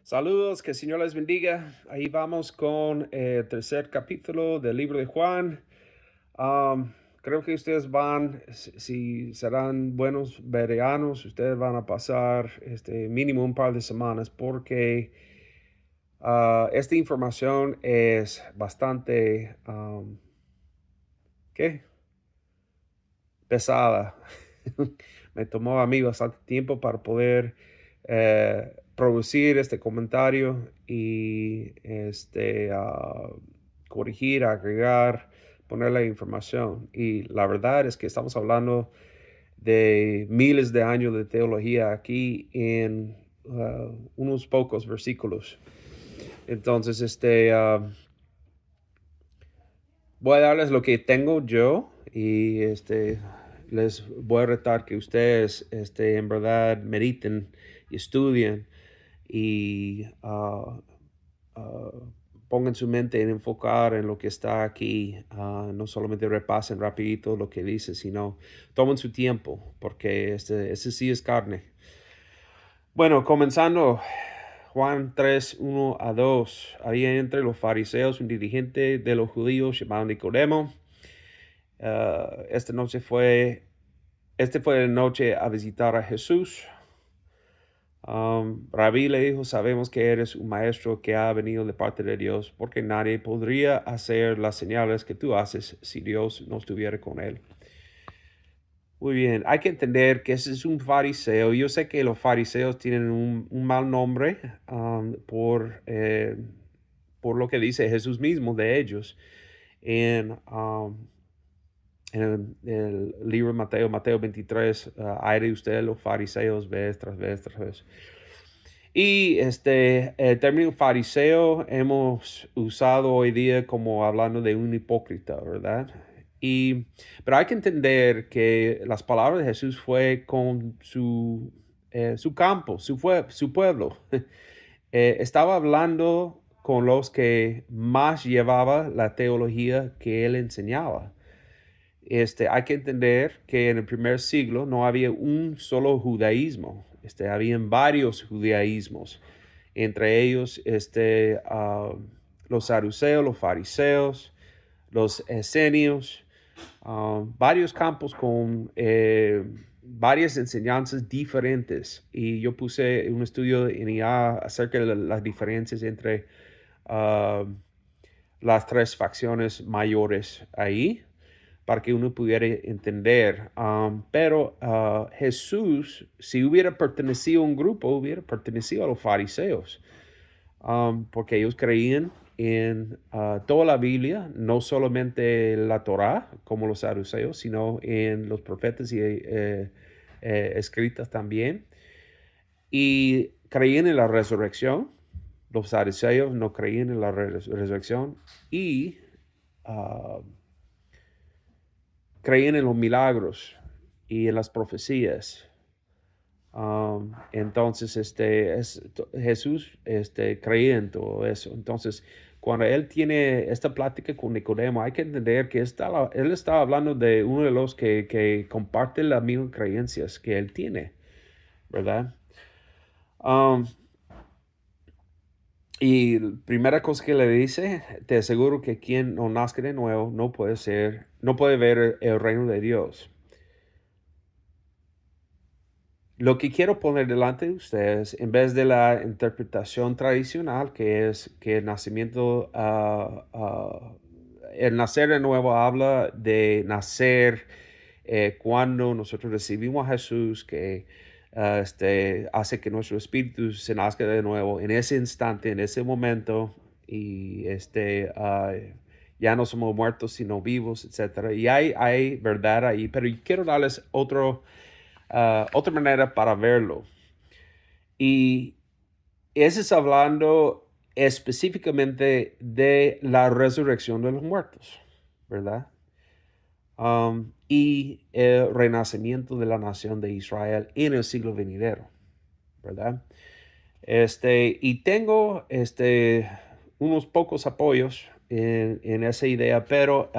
Saludos, que el Señor les bendiga. Ahí vamos con el tercer capítulo del libro de Juan. Am, Creo que ustedes si serán buenos veranos, ustedes van a pasar mínimo un par de semanas porque esta información es bastante, ¿qué? Pesada. Me tomó a mí bastante tiempo para poder producir este comentario y corregir, agregar, poner la información. Y la verdad es que estamos hablando de miles de años de teología aquí en unos pocos versículos. Entonces, voy a darles lo que tengo yo y les voy a retar que ustedes en verdad mediten y estudien y ah, pongan su mente en enfocar en lo que está aquí. No solamente repasen rapidito lo que dice, sino tomen su tiempo porque ese sí es carne. Bueno, comenzando. Juan 3, 1 a 2. Había entre los fariseos un dirigente de los judíos llamado Nicodemo. Esta noche este fue de noche a visitar a Jesús. Rabí le dijo, sabemos que eres un maestro que ha venido de parte de Dios, porque nadie podría hacer las señales que tú haces si Dios no estuviera con él. Muy bien, hay que entender que ese es un fariseo. Yo sé que los fariseos tienen un mal nombre por lo que dice Jesús mismo de ellos en el libro de Mateo 23, hay de ustedes los fariseos vez tras vez tras vez. Y el término fariseo hemos usado hoy día como hablando de un hipócrita, ¿verdad? Pero hay que entender que las palabras de Jesús fue con su campo, su pueblo. Estaba hablando con los que más llevaba la teología que él enseñaba. Hay que entender que en el primer siglo no había un solo judaísmo, habían varios judaísmos, entre ellos los saduceos, los fariseos, los esenios, varios campos con varias enseñanzas diferentes. Y yo puse un estudio en IA acerca de las diferencias entre ah, las tres facciones mayores ahí para que uno pudiera entender. Pero Jesús, si hubiera pertenecido a un grupo, hubiera pertenecido a los fariseos, porque ellos creían en toda la Biblia, no solamente la Torá, como los saduceos, sino en los profetas y escritas también. Y creían en la resurrección. Los saduceos no creían en la resurrección. Y ah, creían en los milagros y en las profecías. Entonces, Jesús creía en todo eso. Entonces, cuando él tiene esta plática con Nicodemo, hay que entender que él está hablando de uno de los que comparte las mismas creencias que él tiene, ¿verdad? Um, y la primera cosa que le dice, te aseguro que quien no nazca de nuevo no puede ver el reino de Dios. Lo que quiero poner delante de ustedes, en vez de la interpretación tradicional, que es que el nacer de nuevo habla de nacer cuando nosotros recibimos a Jesús, que hace que nuestro espíritu se nazca de nuevo en ese instante, en ese momento, y ya no somos muertos, sino vivos, etcétera. Y hay verdad ahí, pero yo quiero darles otra manera para verlo. Y ese es hablando específicamente de la resurrección de los muertos, ¿verdad? Y el renacimiento de la nación de Israel en el siglo venidero, ¿verdad? Y tengo unos pocos apoyos en esa idea, pero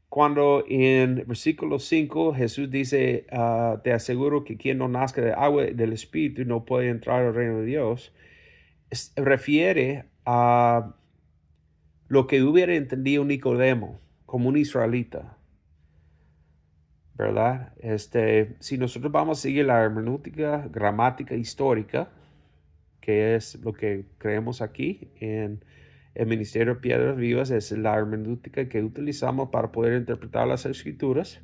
cuando en versículo 5 Jesús dice, te aseguro que quien no nazca de agua y del Espíritu no puede entrar al reino de Dios. refiere a lo que hubiera entendido Nicodemo como un israelita, ¿verdad? Si nosotros vamos a seguir la hermenéutica, gramática histórica, que es lo que creemos aquí en el Ministerio de Piedras Vivas, es la hermenéutica que utilizamos para poder interpretar las escrituras.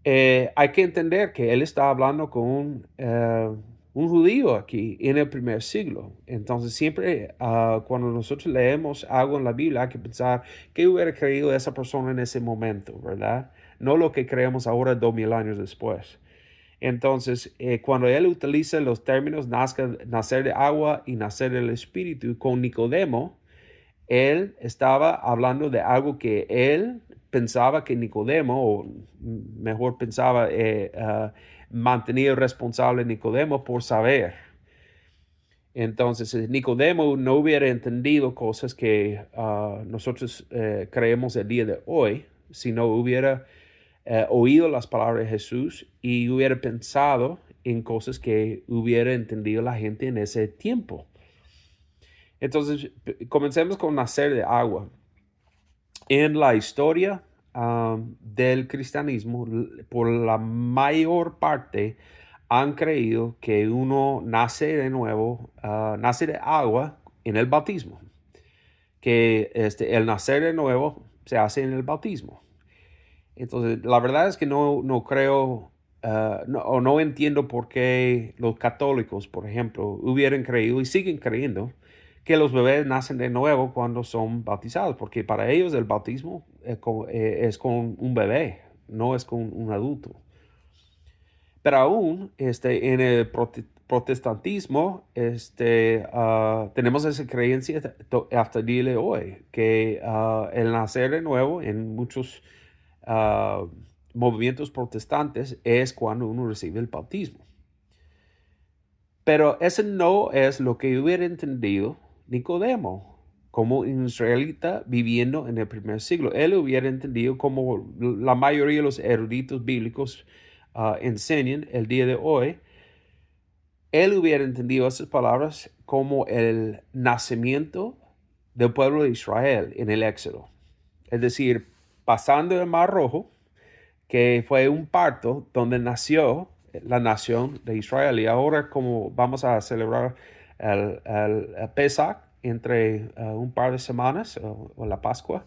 Hay que entender que él está hablando con un judío aquí en el primer siglo. Entonces siempre cuando nosotros leemos algo en la Biblia hay que pensar qué hubiera creído esa persona en ese momento, ¿verdad? No lo que creemos ahora 2000 años después. Entonces, cuando él utiliza los términos nacer de agua y nacer del espíritu con Nicodemo, él estaba hablando de algo que él pensaba que Nicodemo, o mejor pensaba, mantenía responsable Nicodemo por saber. Entonces, Nicodemo no hubiera entendido cosas que nosotros creemos el día de hoy, si no hubiera oído las palabras de Jesús y hubiera pensado en cosas que hubiera entendido la gente en ese tiempo. Entonces, comencemos con nacer de agua. En la historia del cristianismo, por la mayor parte, han creído que uno nace de nuevo, nace de agua en el bautismo, que el nacer de nuevo se hace en el bautismo. Entonces, la verdad es que no creo o no entiendo por qué los católicos, por ejemplo, hubieran creído y siguen creyendo que los bebés nacen de nuevo cuando son bautizados, porque para ellos el bautismo es con un bebé, no es con un adulto. Pero aún en el protestantismo tenemos esa creencia hasta el día de hoy, que el nacer de nuevo en muchos uh, movimientos protestantes es cuando uno recibe el bautismo. Pero ese no es lo que hubiera entendido Nicodemo como un israelita viviendo en el primer siglo. Él hubiera entendido como la mayoría de los eruditos bíblicos enseñan el día de hoy. Él hubiera entendido esas palabras como el nacimiento del pueblo de Israel en el Éxodo. Es decir, pasando el Mar Rojo, que fue un parto donde nació la nación de Israel. Y ahora, como vamos a celebrar el Pesach entre un par de semanas o la Pascua,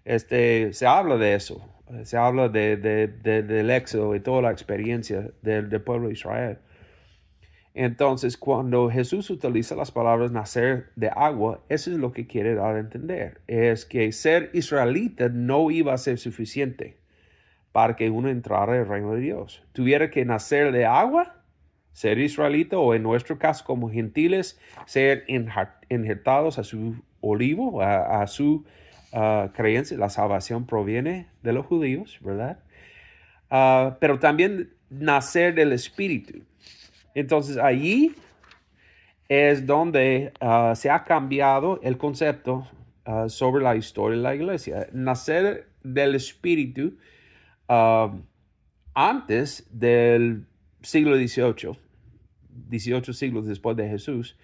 se habla de eso. Se habla del éxodo y toda la experiencia del pueblo de Israel. Entonces, cuando Jesús utiliza las palabras nacer de agua, eso es lo que quiere dar a entender. Es que ser israelita no iba a ser suficiente para que uno entrara al reino de Dios. Tuviera que nacer de agua, ser israelita, o en nuestro caso como gentiles, ser injertados a su olivo, a su creencia. La salvación proviene de los judíos, ¿verdad? Pero también nacer del Espíritu. Entonces allí es donde se ha cambiado el concepto sobre la historia de la iglesia. Nacer del Espíritu antes del siglo XVIII, 18 siglos después de Jesús,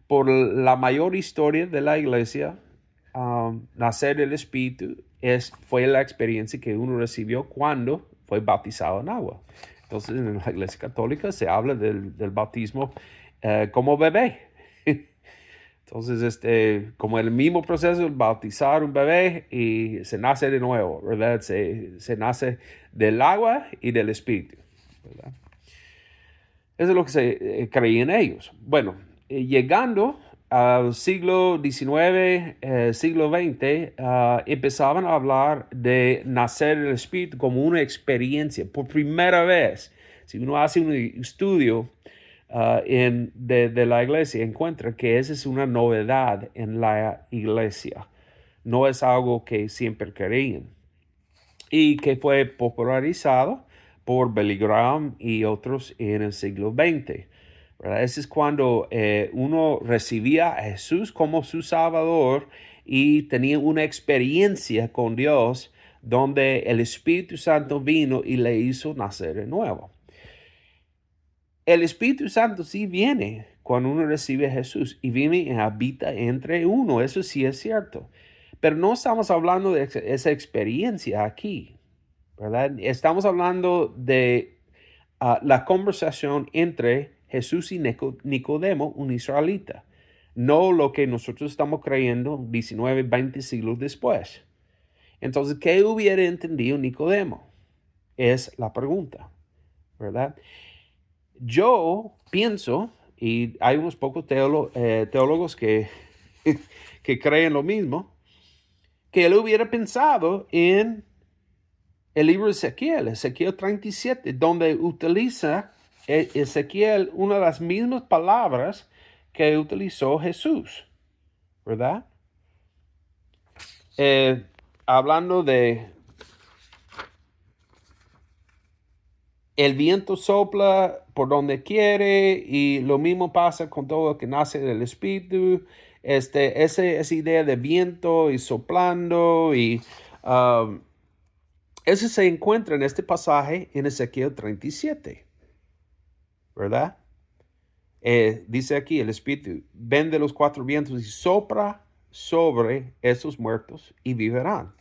por la mayor historia de la iglesia, nacer del Espíritu fue la experiencia que uno recibió cuando fue bautizado en agua. Entonces, en la iglesia católica se habla del bautismo como bebé. Entonces, como el mismo proceso de bautizar un bebé y se nace de nuevo, ¿verdad? Se nace del agua y del espíritu, ¿verdad? Eso es lo que se creía en ellos. Bueno, llegando al siglo XIX, siglo XX, empezaban a hablar de nacer del espíritu como una experiencia. Por primera vez, si uno hace un estudio de la iglesia, encuentra que esa es una novedad en la iglesia. No es algo que siempre creían. Y que fue popularizado por Billy Graham y otros en el siglo XX. ¿Verdad? Ese es cuando uno recibía a Jesús como su Salvador y tenía una experiencia con Dios donde el Espíritu Santo vino y le hizo nacer de nuevo. El Espíritu Santo sí viene cuando uno recibe a Jesús y vive y habita entre uno. Eso sí es cierto. Pero no estamos hablando de esa experiencia aquí, ¿verdad? Estamos hablando de la conversación entre Jesús y Nicodemo, un israelita. No lo que nosotros estamos creyendo 19, 20 siglos después. Entonces, ¿qué hubiera entendido Nicodemo? Es la pregunta, ¿verdad? Yo pienso, y hay unos pocos teólogos que, que creen lo mismo, que él hubiera pensado en el libro de Ezequiel, Ezequiel 37, donde utiliza Ezequiel una de las mismas palabras que utilizó Jesús, ¿verdad? Hablando de el viento sopla por donde quiere y lo mismo pasa con todo lo que nace del Espíritu. Esa idea de viento y soplando y eso se encuentra en este pasaje en Ezequiel 37, ¿verdad? Dice aquí el Espíritu, ven de los cuatro vientos y sopla sobre esos muertos y vivirán.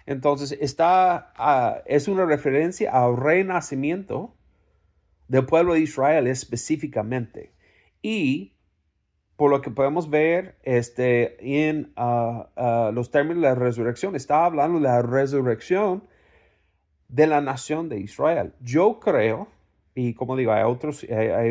Entonces, es una referencia al renacimiento del pueblo de Israel específicamente. Y por lo que podemos ver en los términos de la resurrección, está hablando de la resurrección de la nación de Israel. Yo creo, y como digo, hay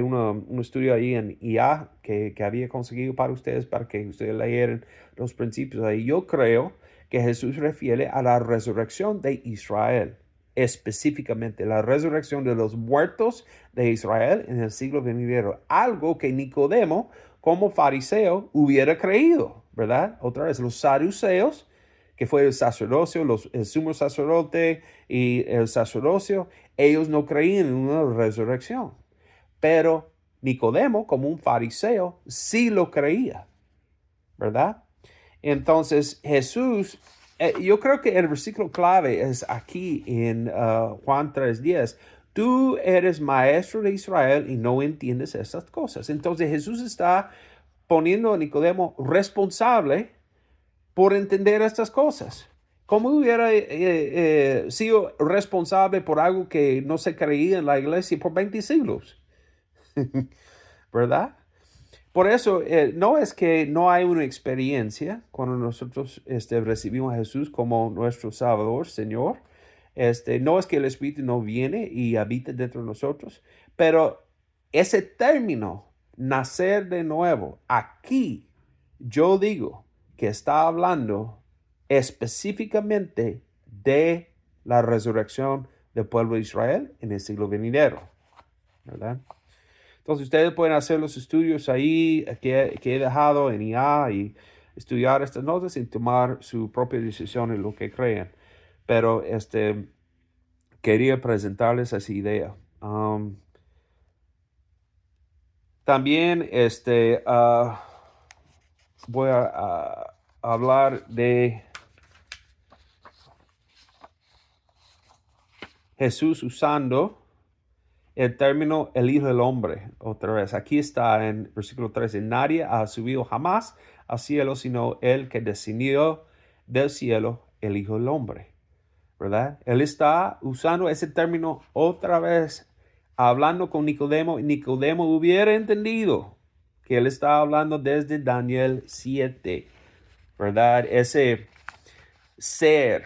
un estudio ahí en IA que había conseguido para ustedes, para que ustedes leyeran los principios ahí. Yo creo que Jesús refiere a la resurrección de Israel, específicamente la resurrección de los muertos de Israel en el siglo venidero, algo que Nicodemo, como fariseo, hubiera creído, ¿verdad? Otra vez, los saduceos, que fue el sacerdocio, el sumo sacerdote y el sacerdocio, ellos no creían en una resurrección. Pero Nicodemo, como un fariseo, sí lo creía, ¿verdad? Entonces Jesús, yo creo que el versículo clave es aquí en Juan 3:10. Tú eres maestro de Israel y no entiendes estas cosas. Entonces Jesús está poniendo a Nicodemo responsable por entender estas cosas. ¿Cómo hubiera sido responsable por algo que no se creía en la iglesia por 20 siglos? ¿Verdad? Por eso, no es que no hay una experiencia cuando nosotros recibimos a Jesús como nuestro Salvador, Señor. No es que el Espíritu no viene y habita dentro de nosotros, pero ese término, nacer de nuevo, aquí yo digo que está hablando específicamente de la resurrección del pueblo de Israel en el siglo venidero, ¿verdad? Entonces ustedes pueden hacer los estudios ahí que he dejado en IA y estudiar estas notas y tomar su propia decisión en lo que crean. Pero quería presentarles esa idea. También voy a hablar de Jesús usando el término el Hijo del Hombre, otra vez. Aquí está en versículo 13. Nadie ha subido jamás al cielo, sino el que descendió del cielo, el Hijo del Hombre, ¿verdad? Él está usando ese término otra vez, hablando con Nicodemo. Nicodemo hubiera entendido que él está hablando desde Daniel 7, ¿verdad? Ese ser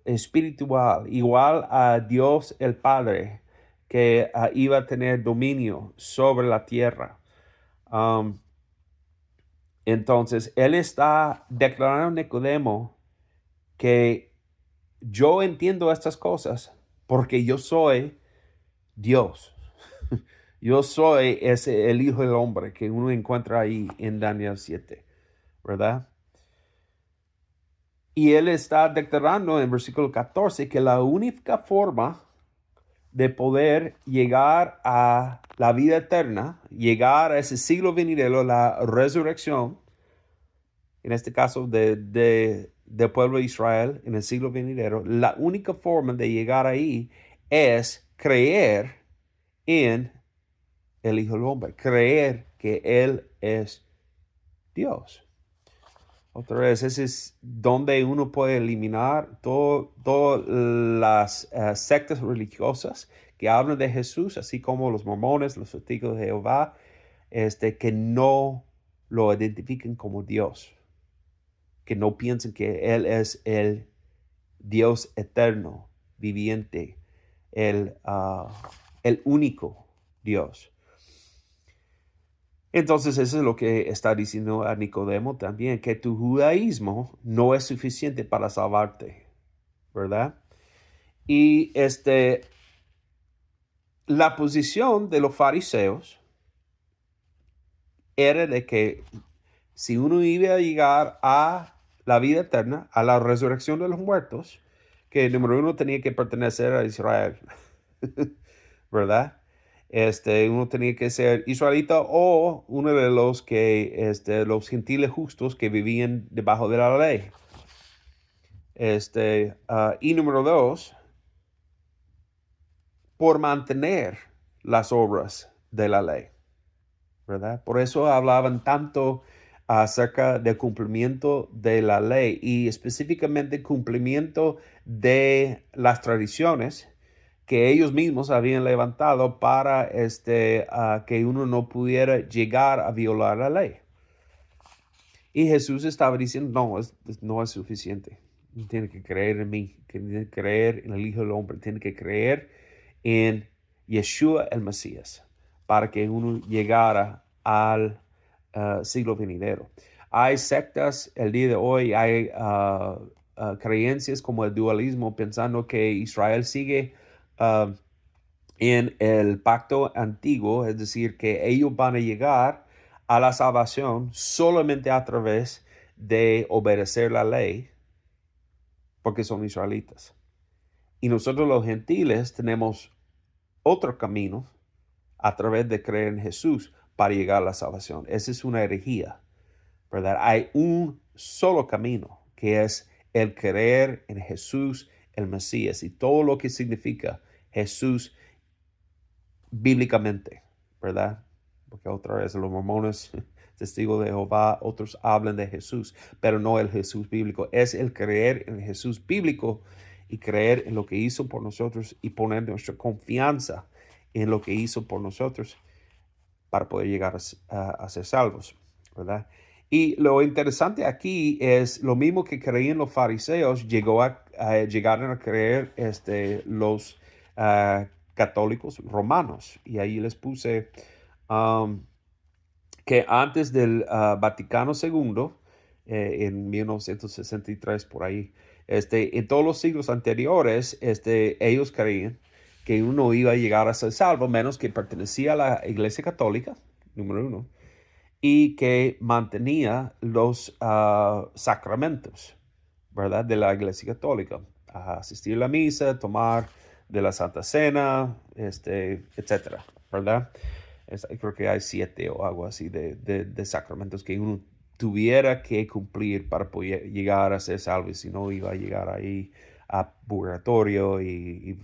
espiritual, igual a Dios el Padre, que iba a tener dominio sobre la tierra. Entonces, él está declarando a Nicodemo que yo entiendo estas cosas porque yo soy Dios. Yo soy el Hijo del Hombre que uno encuentra ahí en Daniel 7, ¿verdad? Y él está declarando en versículo 14 que la única forma de poder llegar a la vida eterna, llegar a ese siglo venidero, la resurrección, en este caso del pueblo de Israel en el siglo venidero, la única forma de llegar ahí es creer en el Hijo del Hombre, creer que Él es Dios. Otra vez, ese es donde uno puede eliminar todas las sectas religiosas que hablan de Jesús, así como los mormones, los testigos de Jehová, que no lo identifiquen como Dios, que no piensen que Él es el Dios eterno, viviente, el único Dios. Entonces eso es lo que está diciendo a Nicodemo también, que tu judaísmo no es suficiente para salvarte, ¿verdad? Y la posición de los fariseos era de que si uno iba a llegar a la vida eterna, a la resurrección de los muertos, que número uno tenía que pertenecer a Israel, ¿verdad? Uno tenía que ser israelita o uno de los que, los gentiles justos que vivían debajo de la ley. Y número dos, por mantener las obras de la ley, ¿verdad? Por eso hablaban tanto acerca del cumplimiento de la ley y específicamente cumplimiento de las tradiciones que ellos mismos habían levantado para que uno no pudiera llegar a violar la ley. Y Jesús estaba diciendo, no es suficiente. Tiene que creer en mí, tiene que creer en el Hijo del Hombre, tiene que creer en Yeshua el Mesías para que uno llegara al siglo venidero. Hay sectas el día de hoy, hay creencias como el dualismo, pensando que Israel sigue en el pacto antiguo, es decir, que ellos van a llegar a la salvación solamente a través de obedecer la ley, porque son israelitas. Y nosotros los gentiles tenemos otro camino a través de creer en Jesús para llegar a la salvación. Esa es una herejía, ¿verdad? Hay un solo camino, que es el creer en Jesús, el Mesías, y todo lo que significa Jesús bíblicamente, ¿verdad? Porque otra vez los mormones, testigos de Jehová, otros hablan de Jesús, pero no el Jesús bíblico. Es el creer en el Jesús bíblico y creer en lo que hizo por nosotros y poner nuestra confianza en lo que hizo por nosotros para poder llegar a ser salvos, ¿verdad? Y lo interesante aquí es lo mismo que creían los fariseos, llegaron a creer los católicos romanos. Y ahí les puse que antes del Vaticano II, en 1963 por ahí, en todos los siglos anteriores, ellos creían que uno iba a llegar a ser salvo, menos que pertenecía a la Iglesia Católica, número uno, y que mantenía los sacramentos, ¿verdad? De la Iglesia Católica. Asistir a la misa, tomar de la Santa Cena, etcétera, ¿verdad? Creo que hay 7 o algo así de sacramentos que uno tuviera que cumplir para poder llegar a ser salvo, y si no iba a llegar ahí a purgatorio y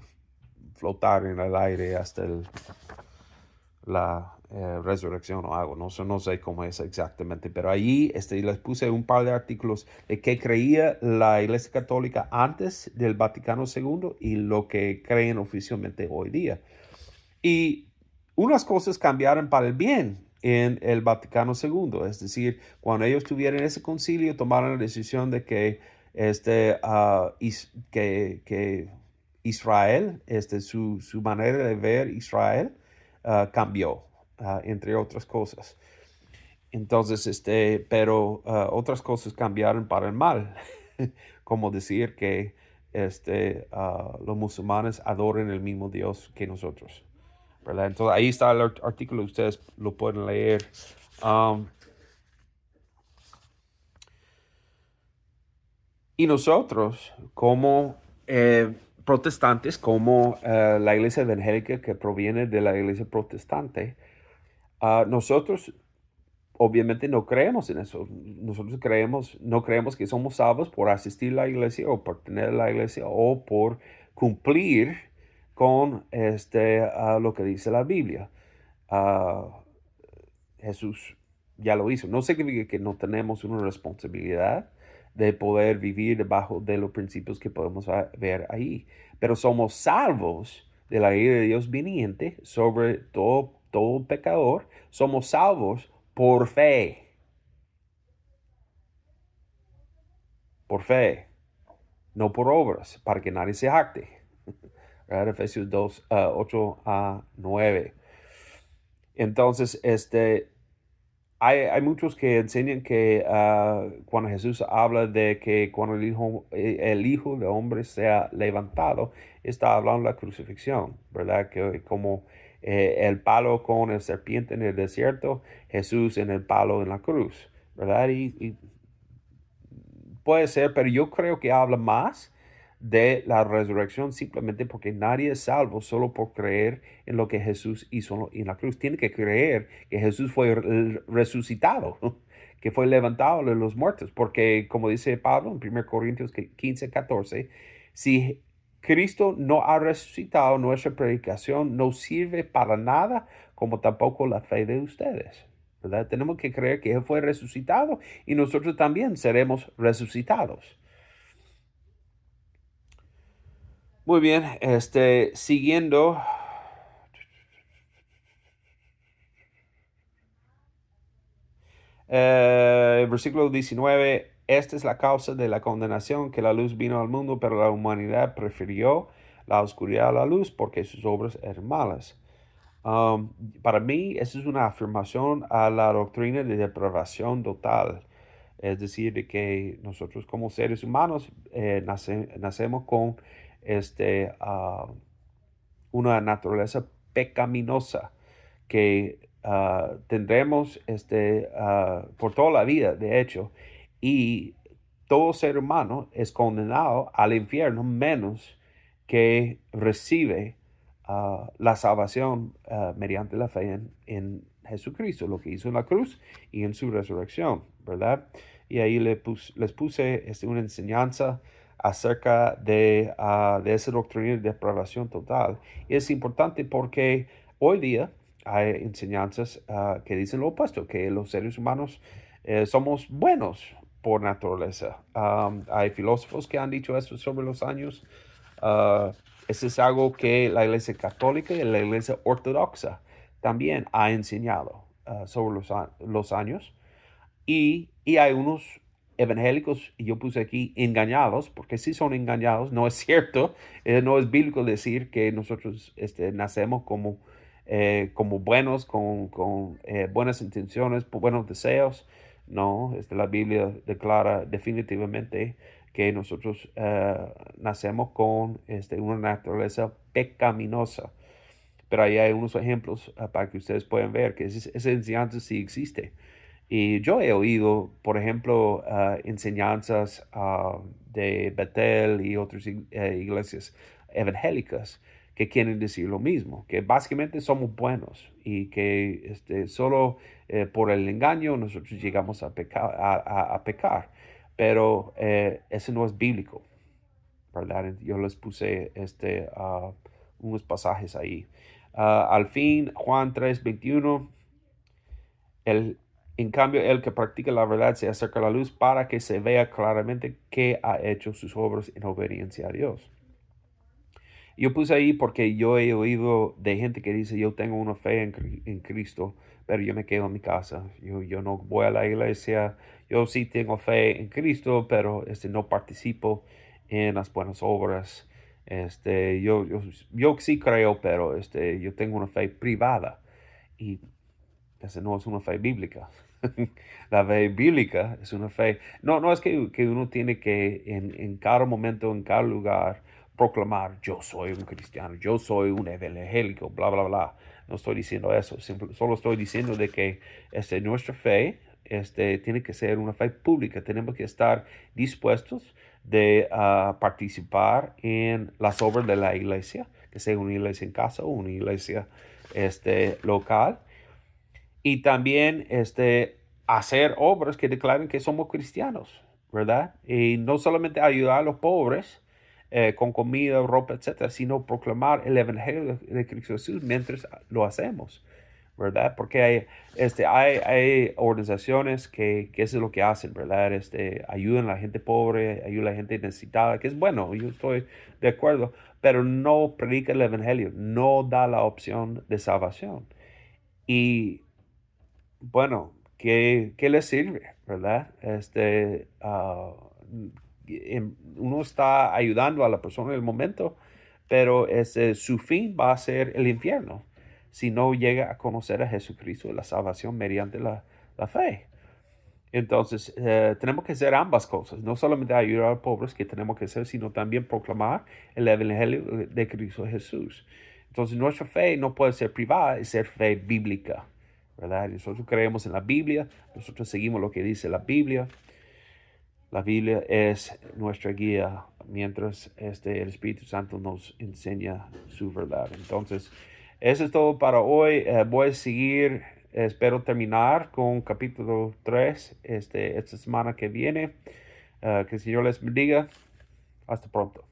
flotar en el aire hasta la resurrección o algo. No sé cómo es exactamente, pero allí les puse un par de artículos de qué creía la Iglesia Católica antes del Vaticano II y lo que creen oficialmente hoy día. Y unas cosas cambiaron para el bien en el Vaticano II, es decir, cuando ellos tuvieron ese concilio, tomaron la decisión de que, que Israel, su manera de ver Israel cambió, entre otras cosas. Entonces, pero otras cosas cambiaron para el mal, como decir que los musulmanes adoren el mismo Dios que nosotros, ¿verdad? Entonces, ahí está el artículo, ustedes lo pueden leer. Y nosotros, como protestantes, como la iglesia evangélica que proviene de la iglesia protestante, nosotros obviamente no creemos en eso. Nosotros no creemos que somos salvos por asistir a la iglesia o por tener a la iglesia o por cumplir con lo que dice la Biblia. ah, Jesús ya lo hizo. No significa que no tenemos una responsabilidad de poder vivir debajo de los principios que podemos ver ahí, pero somos salvos de la ira de Dios viniente sobre todo pecador. Somos salvos por fe, no por obras, para que nadie se jacte. ¿Verdad? Efesios 2, 8 a 9. Entonces, hay muchos que enseñan que cuando Jesús habla de que cuando el Hijo del Hombre sea levantado, está hablando de la crucifixión, ¿verdad? Que como el palo con el serpiente en el desierto, Jesús en el palo en la cruz, ¿verdad? Y puede ser, pero yo creo que habla más de la resurrección simplemente porque nadie es salvo solo por creer en lo que Jesús hizo en la cruz. Tiene que creer que Jesús fue resucitado, que fue levantado de los muertos, porque como dice Pablo en 1 Corintios 15, 14, si Cristo no ha resucitado, nuestra predicación no sirve para nada, como tampoco la fe de ustedes. ¿Verdad? Tenemos que creer que Él fue resucitado y nosotros también seremos resucitados. Muy bien, siguiendo, versículo 19, esta es la causa de la condenación, que la luz vino al mundo, pero la humanidad prefirió la oscuridad a la luz porque sus obras eran malas. Um, para mí, esa es una afirmación a la doctrina de depravación total. Es decir, de que nosotros como seres humanos nacemos con este, una naturaleza pecaminosa que tendremos por toda la vida, de hecho, y todo ser humano es condenado al infierno menos que recibe la salvación mediante la fe en Jesucristo, lo que hizo en la cruz y en su resurrección, ¿verdad? Y ahí les puse una enseñanza acerca de esa doctrina de depravación total. Y es importante porque hoy día hay enseñanzas que dicen lo opuesto, que los seres humanos somos buenos por naturaleza. Hay filósofos que han dicho eso sobre los años. Eso es algo que la Iglesia Católica y la Iglesia Ortodoxa también ha enseñado sobre los años. Y hay unos evangélicos, y yo puse aquí engañados, porque si son engañados, no es cierto, no es bíblico decir que nosotros nacemos como buenos, con buenas intenciones, buenos deseos. No, la Biblia declara definitivamente que nosotros nacemos con una naturaleza pecaminosa. Pero ahí hay unos ejemplos para que ustedes puedan ver que esa enseñanza sí existe. Y yo he oído, por ejemplo, enseñanzas de Bethel y otras iglesias evangélicas que quieren decir lo mismo, que básicamente somos buenos y que solo por el engaño nosotros llegamos a pecar. Pero eso no es bíblico, ¿verdad? Yo les puse unos pasajes ahí. Al fin, Juan 3:21. El, en cambio, el que practica la verdad se acerca a la luz para que se vea claramente que ha hecho sus obras en obediencia a Dios. Yo puse ahí porque yo he oído de gente que dice, yo tengo una fe en Cristo, pero yo me quedo en mi casa. Yo no voy a la iglesia. Yo sí tengo fe en Cristo, pero no participo en las buenas obras. Yo sí creo, pero yo tengo una fe privada. Y esa no es una fe bíblica. La fe bíblica es una fe. No es que uno tiene que en cada momento, en cada lugar, proclamar, yo soy un cristiano, yo soy un evangélico, bla, bla, bla. No estoy diciendo eso. Solo estoy diciendo de que nuestra fe tiene que ser una fe pública. Tenemos que estar dispuestos de participar en las obras de la iglesia, que sea una iglesia en casa o una iglesia local, y también hacer obras que declaren que somos cristianos, ¿verdad? Y no solamente ayudar a los pobres con comida, ropa, etcétera, sino proclamar el evangelio de Cristo Jesús mientras lo hacemos, ¿verdad? Porque hay organizaciones que eso es lo que hacen, ¿verdad? Ayudan a la gente pobre, ayudan a la gente necesitada, que es bueno, yo estoy de acuerdo, pero no predica el evangelio, no da la opción de salvación. Y bueno, ¿qué le sirve, verdad? Uno está ayudando a la persona en el momento, pero su fin va a ser el infierno si no llega a conocer a Jesucristo y la salvación mediante la fe. Entonces, tenemos que hacer ambas cosas, no solamente ayudar a los pobres que tenemos que hacer, sino también proclamar el evangelio de Cristo Jesús. Entonces, nuestra fe no puede ser privada, es ser fe bíblica, ¿verdad? Nosotros creemos en la Biblia, nosotros seguimos lo que dice la Biblia. La Biblia es nuestra guía mientras el Espíritu Santo nos enseña su verdad. Entonces, eso es todo para hoy. Voy a seguir, espero terminar con capítulo 3 esta semana que viene. Que el Señor les bendiga. Hasta pronto.